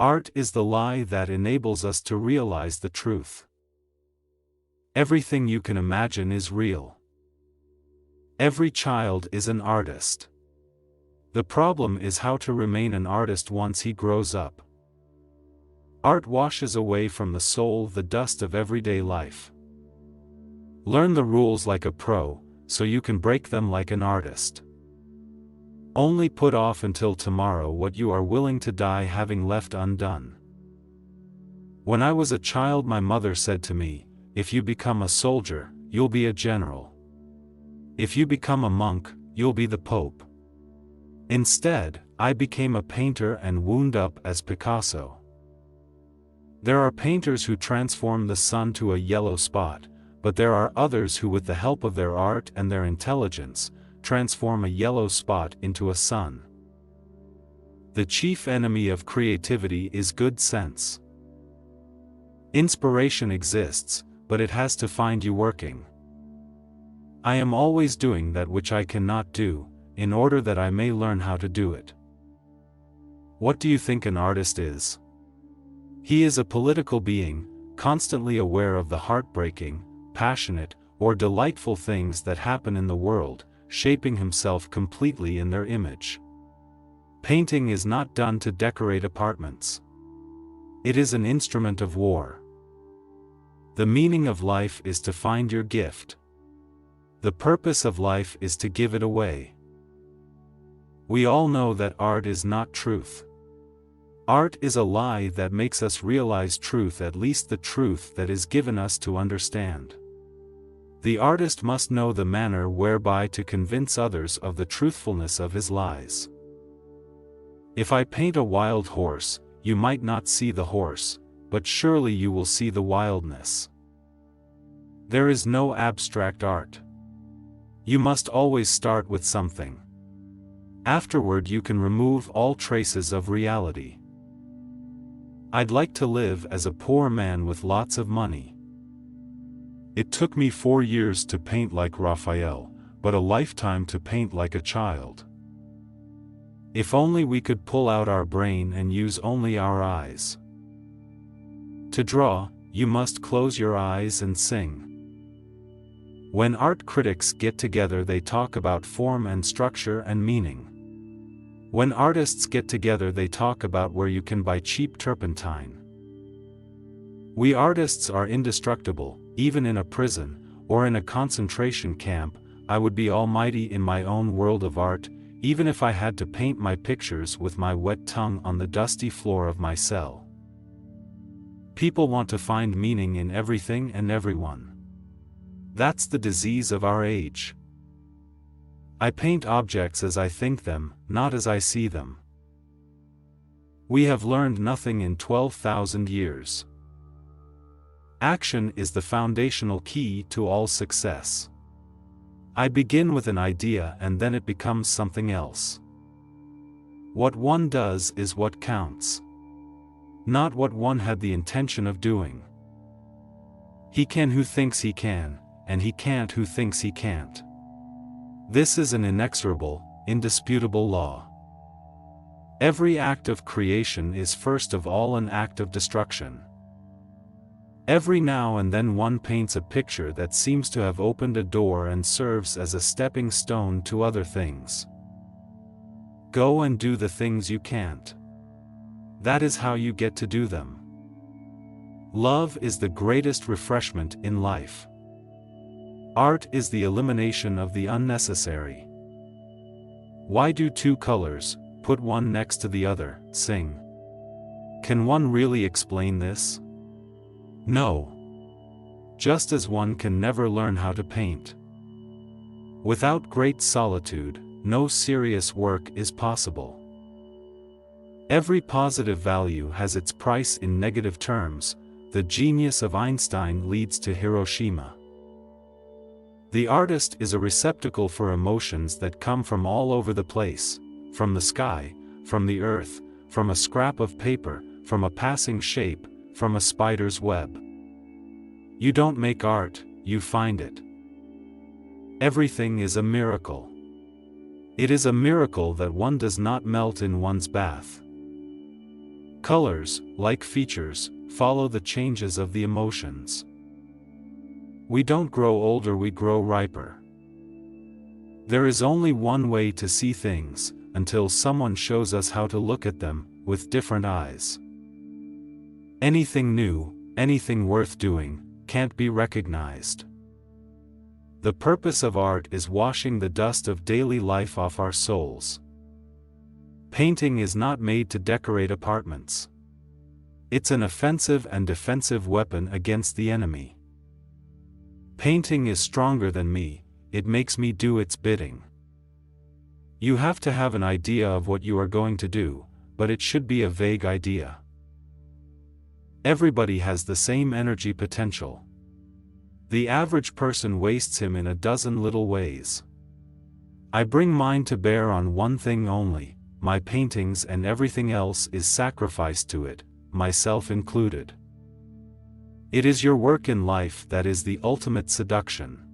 Art is the lie that enables us to realize the truth. Everything you can imagine is real. Every child is an artist. The problem is how to remain an artist once he grows up. Art washes away from the soul the dust of everyday life. Learn the rules like a pro, so you can break them like an artist. Only put off until tomorrow what you are willing to die having left undone. When I was a child, my mother said to me, "If you become a soldier, you'll be a general. If you become a monk, you'll be the Pope." Instead, I became a painter and wound up as Picasso. There are painters who transform the sun to a yellow spot, but there are others who, with the help of their art and their intelligence, transform a yellow spot into a sun. The chief enemy of creativity is good sense. Inspiration exists, but it has to find you working. I am always doing that which I cannot do, in order that I may learn how to do it. What do you think an artist is? He is a political being, constantly aware of the heartbreaking, passionate, or delightful things that happen in the world, shaping himself completely in their image. Painting is not done to decorate apartments. It is an instrument of war. The meaning of life is to find your gift. The purpose of life is to give it away. We all know that art is not truth. Art is a lie that makes us realize truth, at least the truth that is given us to understand. The artist must know the manner whereby to convince others of the truthfulness of his lies. If I paint a wild horse, you might not see the horse, but surely you will see the wildness. There is no abstract art. You must always start with something. Afterward you can remove all traces of reality. I'd like to live as a poor man with lots of money. It took me 4 years to paint like Raphael, but a lifetime to paint like a child. If only we could pull out our brain and use only our eyes. To draw, you must close your eyes and sing. When art critics get together, they talk about form and structure and meaning. When artists get together, they talk about where you can buy cheap turpentine. We artists are indestructible. Even in a prison, or in a concentration camp, I would be almighty in my own world of art, even if I had to paint my pictures with my wet tongue on the dusty floor of my cell. People want to find meaning in everything and everyone. That's the disease of our age. I paint objects as I think them, not as I see them. We have learned nothing in 12,000 years. Action is the foundational key to all success. I begin with an idea and then it becomes something else. What one does is what counts. Not what one had the intention of doing. He can who thinks he can, and he can't who thinks he can't. This is an inexorable, indisputable law. Every act of creation is first of all an act of destruction. Every now and then one paints a picture that seems to have opened a door and serves as a stepping stone to other things. Go and do the things you can't. That is how you get to do them. Love is the greatest refreshment in life. Art is the elimination of the unnecessary. Why do two colors, put one next to the other, sing? Can one really explain this? No. Just as one can never learn how to paint. Without great solitude, no serious work is possible. Every positive value has its price in negative terms. The genius of Einstein leads to Hiroshima. The artist is a receptacle for emotions that come from all over the place, from the sky, from the earth, from a scrap of paper, from a passing shape, from a spider's web. You don't make art, you find it. Everything is a miracle. It is a miracle that one does not melt in one's bath. Colors, like features, follow the changes of the emotions. We don't grow older, we grow riper. There is only one way to see things, until someone shows us how to look at them, with different eyes. Anything new, anything worth doing, can't be recognized. The purpose of art is washing the dust of daily life off our souls. Painting is not made to decorate apartments. It's an offensive and defensive weapon against the enemy. Painting is stronger than me, it makes me do its bidding. You have to have an idea of what you are going to do, but it should be a vague idea. Everybody has the same energy potential. The average person wastes him in a dozen little ways. I bring mine to bear on one thing only, my paintings, and everything else is sacrificed to it, myself included. It is your work in life that is the ultimate seduction.